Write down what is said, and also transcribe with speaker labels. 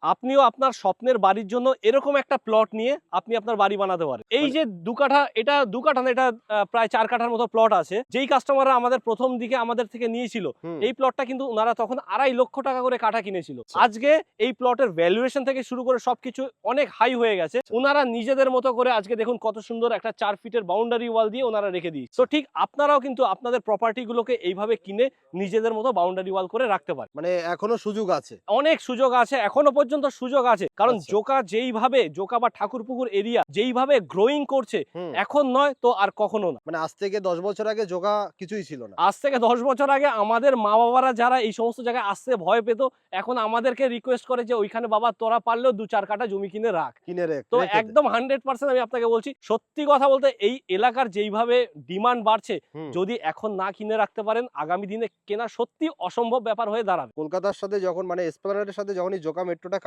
Speaker 1: আপনিও আপনার স্বপ্নের বাড়ির জন্য এরকম একটা প্লট নিয়ে আপনি আপনার বাড়ি বানাতে পারেন। এই যে 2 কাঠা, এটা 2 কাঠা না, এটা প্রায় 4 কাঠার মতো প্লট আছে। যেই কাস্টমাররা আমাদের প্রথম দিকে আমাদের থেকে নিয়েছিল, এই প্লটটা কিন্তু ওনারা তখন 2.5 লক্ষ টাকা করে কাঠা কিনেছিল। আজকে এই প্লটের ভ্যালুয়েশন থেকে শুরু করে সবকিছু অনেক হাই হয়ে গেছে। ওনারা নিজেদের মতো করে আজকে দেখুন কত সুন্দর একটা 4 ফিটের বাউন্ডারি ওয়াল দিয়ে ওনারা রেখে দিয়েছে। তো ঠিক আপনারাও কিন্তু আপনাদের প্রপার্টি গুলোকে এইভাবে কিনে নিজেদের মতো বাউন্ডারি ওয়াল করে রাখতে পারেন।
Speaker 2: মানে এখনো সুযোগ আছে।
Speaker 1: অনেক সুযোগ আছে, এখনো পর্যন্ত সুযোগ আছে। কারণ জোকা যেইভাবে, জোকা বা ঠাকুরপুকুর এরিয়া যেইভাবে গ্রোয়িং করছে, এখন নয় তো আর কখনো না।
Speaker 2: মানে আজ থেকে 10 বছর আগে জোকা কিছুই ছিল না।
Speaker 1: আজ থেকে 10 বছর আগে আমাদের মা বাবারা যারা এই সমস্ত জায়গায় আসতে ভয় পেত, এখন আমাদেরকে রিকোয়েস্ট করে যে ওইখানে বাবা তোরা পারলেও 2-4 কাঠা জমি কিনে রাখ। তো একদম 100% আমি আপনাকে বলছি, সত্যি কথা বলতে এই এলাকার যেইভাবে ডিমান্ড বাড়ছে, যদি এখন না কিনে রাখতে পারেন, আগামী দিনে কেনা সত্যি অসম্ভব ব্যাপার হয়ে দাঁড়াবে।
Speaker 2: কলকাতার সাথে যখন মানে এসপ্ল্যানেডের সাথে যখনই জোকা মেট্রোটা